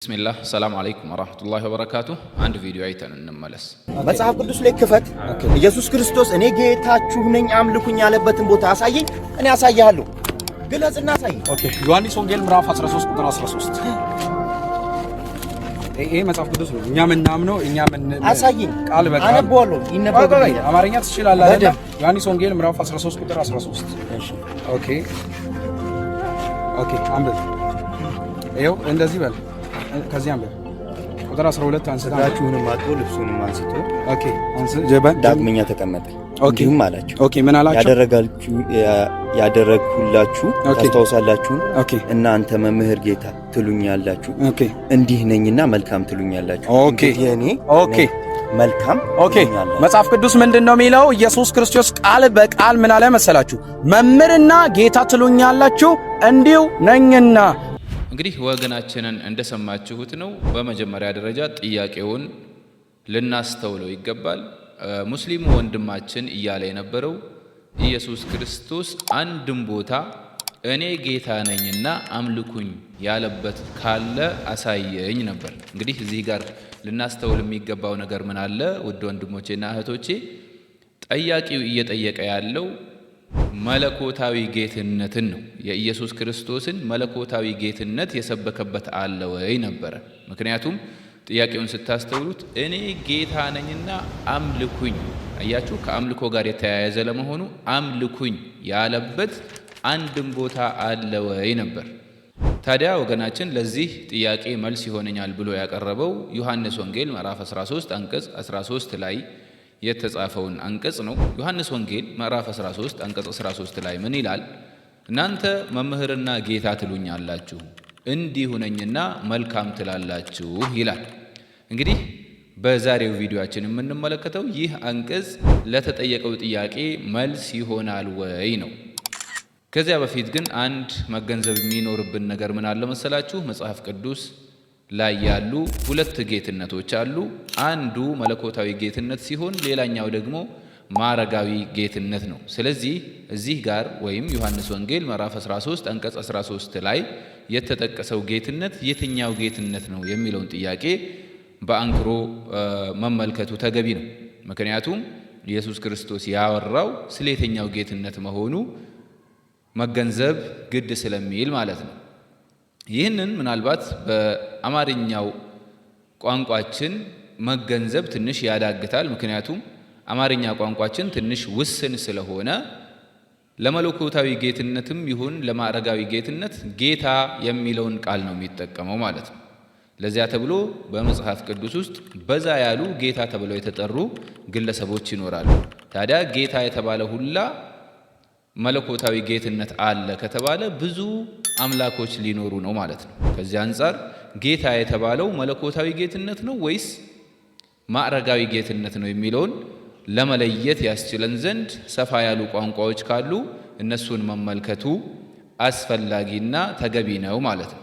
ብስሚላህ ሰላም አለይኩም ወራህመቱላሂ ወበረካቱ። አንድ ቪዲዮ አይተን እንመለስ። መጽሐፍ ቅዱስ ላይ ክፈት። ኢየሱስ ክርስቶስ እኔ ጌታችሁ ነኝ አምልኩኝ ያለበትን ቦታ አሳየኝ፣ እኔ አሳያለሁ። ግለጽና አሳየኝ። ኦኬ፣ ዮሐንስ ወንጌል ምዕራፍ 13 ቁጥር 13 ይሄ መጽሐፍ ቅዱስ ነው። እኛ ምናምነው አሳየኝ። ቃል በቃል አነበዋለሁ። ይነበባል። አማርኛ ትችላለህ አይደል? ዮሐንስ ወንጌል ምዕራፍ 13 ቁጥር 13 እሺ። ኦኬ አንብብ። ይኸው እንደዚህ በል። ከዚያም በል ቁጥር 12 አንስታችሁንም አጥቶ ልብሱንም አንስቶ ኦኬ ዳግመኛ ተቀመጠ። እንዲሁም አላቸው። ኦኬ ምን አላቸው? ያደረግሁላችሁ ታስታውሳላችሁ። እናንተ መምህር ጌታ ትሉኛላችሁ፣ እንዲህ ነኝና መልካም ትሉኛላችሁ። ኦኬ መልካም ትሉኛላችሁ። መጽሐፍ ቅዱስ ምንድነው የሚለው? ኢየሱስ ክርስቶስ ቃል በቃል ምን አለ መሰላችሁ? መምህርና ጌታ ትሉኛላችሁ እንዲሁ ነኝና። እንግዲህ ወገናችንን እንደሰማችሁት ነው። በመጀመሪያ ደረጃ ጥያቄውን ልናስተውለው ይገባል። ሙስሊሙ ወንድማችን እያለ የነበረው ኢየሱስ ክርስቶስ አንድም ቦታ እኔ ጌታ ነኝና አምልኩኝ ያለበት ካለ አሳየኝ ነበር። እንግዲህ እዚህ ጋር ልናስተውል የሚገባው ነገር ምን አለ? ውድ ወንድሞቼና እህቶቼ፣ ጠያቂው እየጠየቀ ያለው መለኮታዊ ጌትነትን ነው። የኢየሱስ ክርስቶስን መለኮታዊ ጌትነት የሰበከበት አለ ወይ ነበረ። ምክንያቱም ጥያቄውን ስታስተውሉት እኔ ጌታ ነኝና አምልኩኝ፣ አያችሁ፣ ከአምልኮ ጋር የተያያዘ ለመሆኑ አምልኩኝ ያለበት አንድም ቦታ አለ ወይ ነበር። ታዲያ ወገናችን ለዚህ ጥያቄ መልስ ይሆነኛል ብሎ ያቀረበው ዮሐንስ ወንጌል ምዕራፍ 13 አንቀጽ 13 ላይ የተጻፈውን አንቀጽ ነው። ዮሐንስ ወንጌል ምዕራፍ 13 አንቀጽ 13 ላይ ምን ይላል? እናንተ መምህርና ጌታ ትሉኛላችሁ፣ እንዲሁ ነኝና መልካም ትላላችሁ ይላል። እንግዲህ በዛሬው ቪዲዮአችን የምንመለከተው ይህ አንቀጽ ለተጠየቀው ጥያቄ መልስ ይሆናል ወይ ነው። ከዚያ በፊት ግን አንድ መገንዘብ የሚኖርብን ነገር ምን አለ መሰላችሁ? መጽሐፍ ቅዱስ ላይ ያሉ ሁለት ጌትነቶች አሉ። አንዱ መለኮታዊ ጌትነት ሲሆን ሌላኛው ደግሞ ማዕረጋዊ ጌትነት ነው። ስለዚህ እዚህ ጋር ወይም ዮሐንስ ወንጌል ምዕራፍ 13 አንቀጽ 13 ላይ የተጠቀሰው ጌትነት የትኛው ጌትነት ነው የሚለውን ጥያቄ በአንክሮ መመልከቱ ተገቢ ነው። ምክንያቱም ኢየሱስ ክርስቶስ ያወራው ስለ የትኛው ጌትነት መሆኑ መገንዘብ ግድ ስለሚል ማለት ነው። ይህንን ምናልባት በአማርኛው ቋንቋችን መገንዘብ ትንሽ ያዳግታል። ምክንያቱም አማርኛ ቋንቋችን ትንሽ ውስን ስለሆነ ለመለኮታዊ ጌትነትም ይሁን ለማዕረጋዊ ጌትነት ጌታ የሚለውን ቃል ነው የሚጠቀመው ማለት ነው። ለዚያ ተብሎ በመጽሐፍ ቅዱስ ውስጥ በዛ ያሉ ጌታ ተብለው የተጠሩ ግለሰቦች ይኖራሉ። ታዲያ ጌታ የተባለ ሁላ መለኮታዊ ጌትነት አለ ከተባለ ብዙ አምላኮች ሊኖሩ ነው ማለት ነው። ከዚህ አንጻር ጌታ የተባለው መለኮታዊ ጌትነት ነው ወይስ ማዕረጋዊ ጌትነት ነው የሚለውን ለመለየት ያስችለን ዘንድ ሰፋ ያሉ ቋንቋዎች ካሉ እነሱን መመልከቱ አስፈላጊና ተገቢ ነው ማለት ነው።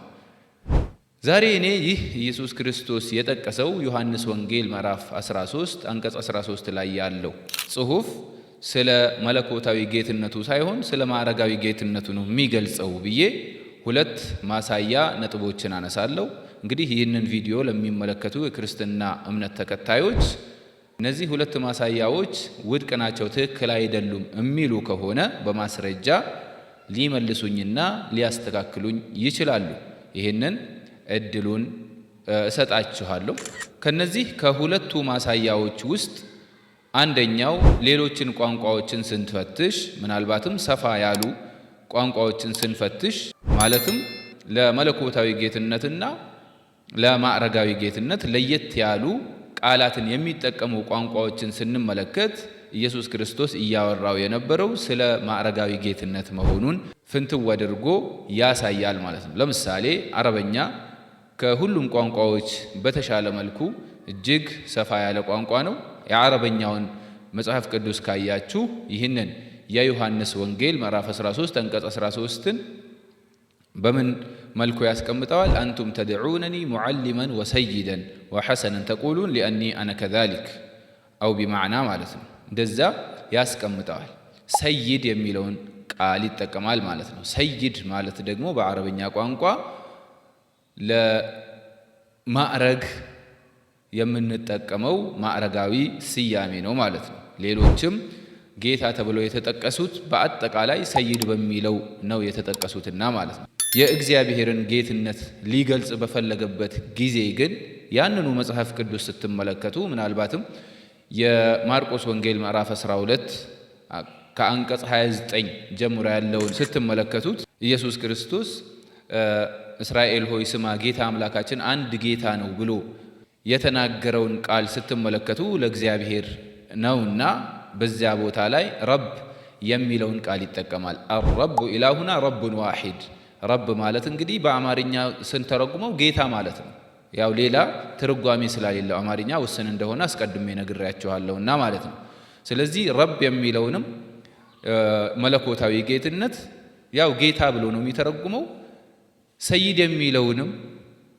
ዛሬ እኔ ይህ ኢየሱስ ክርስቶስ የጠቀሰው ዮሐንስ ወንጌል ምዕራፍ 13 አንቀጽ 13 ላይ ያለው ጽሑፍ ስለ መለኮታዊ ጌትነቱ ሳይሆን ስለ ማዕረጋዊ ጌትነቱ ነው የሚገልጸው ብዬ ሁለት ማሳያ ነጥቦችን አነሳለሁ። እንግዲህ ይህንን ቪዲዮ ለሚመለከቱ የክርስትና እምነት ተከታዮች እነዚህ ሁለት ማሳያዎች ውድቅ ናቸው፣ ትክክል አይደሉም የሚሉ ከሆነ በማስረጃ ሊመልሱኝና ሊያስተካክሉኝ ይችላሉ። ይህንን እድሉን እሰጣችኋለሁ። ከነዚህ ከሁለቱ ማሳያዎች ውስጥ አንደኛው ሌሎችን ቋንቋዎችን ስንፈትሽ ምናልባትም ሰፋ ያሉ ቋንቋዎችን ስንፈትሽ ማለትም ለመለኮታዊ ጌትነትና ለማዕረጋዊ ጌትነት ለየት ያሉ ቃላትን የሚጠቀሙ ቋንቋዎችን ስንመለከት ኢየሱስ ክርስቶስ እያወራው የነበረው ስለ ማዕረጋዊ ጌትነት መሆኑን ፍንትው አድርጎ ያሳያል ማለት ነው። ለምሳሌ አረበኛ ከሁሉም ቋንቋዎች በተሻለ መልኩ እጅግ ሰፋ ያለ ቋንቋ ነው። የአረበኛውን መጽሐፍ ቅዱስ ካያችሁ ይህንን የዮሐንስ ወንጌል ምዕራፍ 13 አንቀጽ 13ን በምን መልኩ ያስቀምጠዋል? አንቱም ተድዑነኒ ሙዓሊመን ወሰይደን ወሐሰነን ተቁሉን ሊአኒ አነ ከዛሊክ አው ቢማዕና ማለት ነው። እንደዛ ያስቀምጠዋል። ሰይድ የሚለውን ቃል ይጠቀማል ማለት ነው። ሰይድ ማለት ደግሞ በአረበኛ ቋንቋ ማዕረግ የምንጠቀመው ማዕረጋዊ ስያሜ ነው ማለት ነው። ሌሎችም ጌታ ተብለው የተጠቀሱት በአጠቃላይ ሰይድ በሚለው ነው የተጠቀሱትና ማለት ነው። የእግዚአብሔርን ጌትነት ሊገልጽ በፈለገበት ጊዜ ግን ያንኑ መጽሐፍ ቅዱስ ስትመለከቱ ምናልባትም የማርቆስ ወንጌል ምዕራፍ 12 ከአንቀጽ 29 ጀምሮ ያለውን ስትመለከቱት ኢየሱስ ክርስቶስ እስራኤል ሆይ ስማ ጌታ አምላካችን አንድ ጌታ ነው ብሎ የተናገረውን ቃል ስትመለከቱ ለእግዚአብሔር ነውና በዚያ ቦታ ላይ ረብ የሚለውን ቃል ይጠቀማል። አልረቡ ኢላሁና ረቡን ዋሂድ። ረብ ማለት እንግዲህ በአማርኛ ስንተረጉመው ጌታ ማለት ነው። ያው ሌላ ትርጓሜ ስላሌለው አማርኛ ውስን እንደሆነ አስቀድሜ ነግሬያችኋለሁና ማለት ነው። ስለዚህ ረብ የሚለውንም መለኮታዊ ጌትነት ያው ጌታ ብሎ ነው የሚተረጉመው። ሰይድ የሚለውንም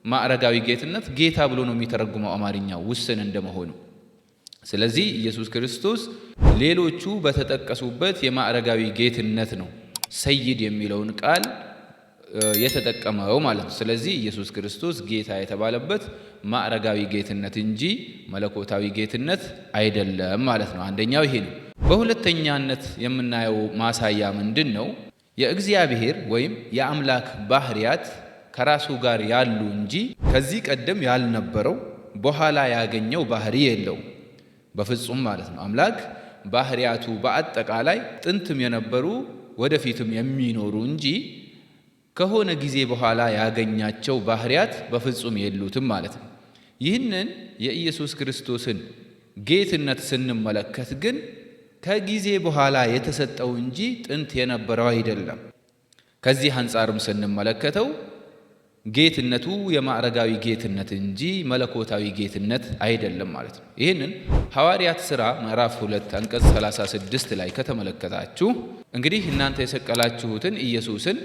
ማዕረጋዊ ጌትነት ጌታ ብሎ ነው የሚተረጉመው አማርኛው ውስን እንደመሆኑ። ስለዚህ ኢየሱስ ክርስቶስ ሌሎቹ በተጠቀሱበት የማዕረጋዊ ጌትነት ነው ሰይድ የሚለውን ቃል የተጠቀመው ማለት ነው። ስለዚህ ኢየሱስ ክርስቶስ ጌታ የተባለበት ማዕረጋዊ ጌትነት እንጂ መለኮታዊ ጌትነት አይደለም ማለት ነው። አንደኛው ይሄ ነው። በሁለተኛነት የምናየው ማሳያ ምንድን ነው? የእግዚአብሔር ወይም የአምላክ ባህሪያት ከራሱ ጋር ያሉ እንጂ ከዚህ ቀደም ያልነበረው በኋላ ያገኘው ባህሪ የለው በፍጹም ማለት ነው። አምላክ ባህሪያቱ በአጠቃላይ ጥንትም የነበሩ ወደፊትም የሚኖሩ እንጂ ከሆነ ጊዜ በኋላ ያገኛቸው ባህሪያት በፍጹም የሉትም ማለት ነው። ይህንን የኢየሱስ ክርስቶስን ጌትነት ስንመለከት ግን ከጊዜ በኋላ የተሰጠው እንጂ ጥንት የነበረው አይደለም። ከዚህ አንጻርም ስንመለከተው ጌትነቱ የማዕረጋዊ ጌትነት እንጂ መለኮታዊ ጌትነት አይደለም ማለት ነው። ይህንን ሐዋርያት ሥራ ምዕራፍ 2 አንቀጽ 36 ላይ ከተመለከታችሁ እንግዲህ እናንተ የሰቀላችሁትን ኢየሱስን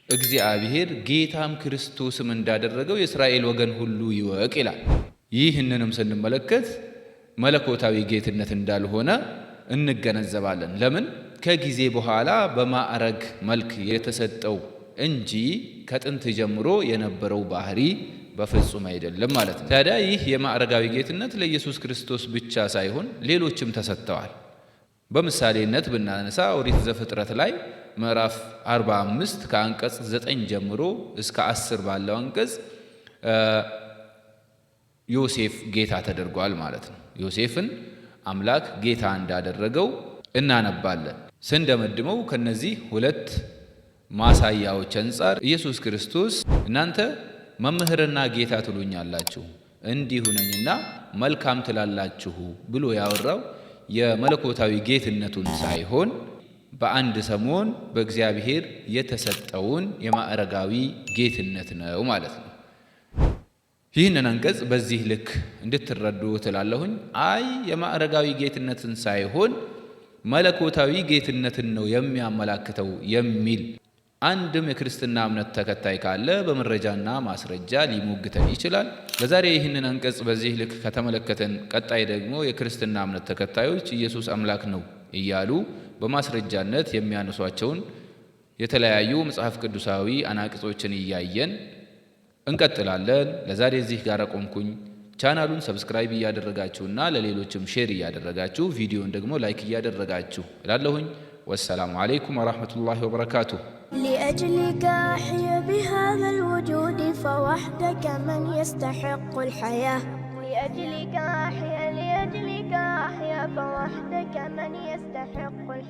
እግዚአብሔር ጌታም ክርስቶስም እንዳደረገው የእስራኤል ወገን ሁሉ ይወቅ ይላል። ይህንንም ስንመለከት መለኮታዊ ጌትነት እንዳልሆነ እንገነዘባለን። ለምን? ከጊዜ በኋላ በማዕረግ መልክ የተሰጠው እንጂ ከጥንት ጀምሮ የነበረው ባህሪ በፍጹም አይደለም ማለት ነው። ታዲያ ይህ የማዕረጋዊ ጌትነት ለኢየሱስ ክርስቶስ ብቻ ሳይሆን ሌሎችም ተሰጥተዋል። በምሳሌነት ብናነሳ ኦሪት ዘፍጥረት ላይ ምዕራፍ 45 ከአንቀጽ 9 ጀምሮ እስከ 10 ባለው አንቀጽ ዮሴፍ ጌታ ተደርጓል ማለት ነው። ዮሴፍን አምላክ ጌታ እንዳደረገው እናነባለን። ስንደመድመው ከነዚህ ሁለት ማሳያዎች አንጻር ኢየሱስ ክርስቶስ እናንተ መምህርና ጌታ ትሉኛላችሁ እንዲሁ ነኝና መልካም ትላላችሁ ብሎ ያወራው የመለኮታዊ ጌትነቱን ሳይሆን በአንድ ሰሞን በእግዚአብሔር የተሰጠውን የማዕረጋዊ ጌትነት ነው ማለት ነው። ይህንን አንቀጽ በዚህ ልክ እንድትረዱ ትላለሁኝ። አይ የማዕረጋዊ ጌትነትን ሳይሆን መለኮታዊ ጌትነትን ነው የሚያመላክተው የሚል አንድም የክርስትና እምነት ተከታይ ካለ በመረጃና ማስረጃ ሊሞግተን ይችላል። ለዛሬ ይህንን አንቀጽ በዚህ ልክ ከተመለከተን ቀጣይ ደግሞ የክርስትና እምነት ተከታዮች ኢየሱስ አምላክ ነው እያሉ በማስረጃነት የሚያነሷቸውን የተለያዩ መጽሐፍ ቅዱሳዊ አናቅጾችን እያየን እንቀጥላለን። ለዛሬ እዚህ ጋር ቆምኩኝ። ቻናሉን ሰብስክራይብ እያደረጋችሁና ለሌሎችም ሼር እያደረጋችሁ ቪዲዮን ደግሞ ላይክ እያደረጋችሁ እላለሁኝ። والسلام عليكم ورحمة الله وبركاته. لأجلك أحيا بهذا الوجود فوحدك من يستحق الحياة. لأجلك أحيا فوحدك من يستحق الحياة.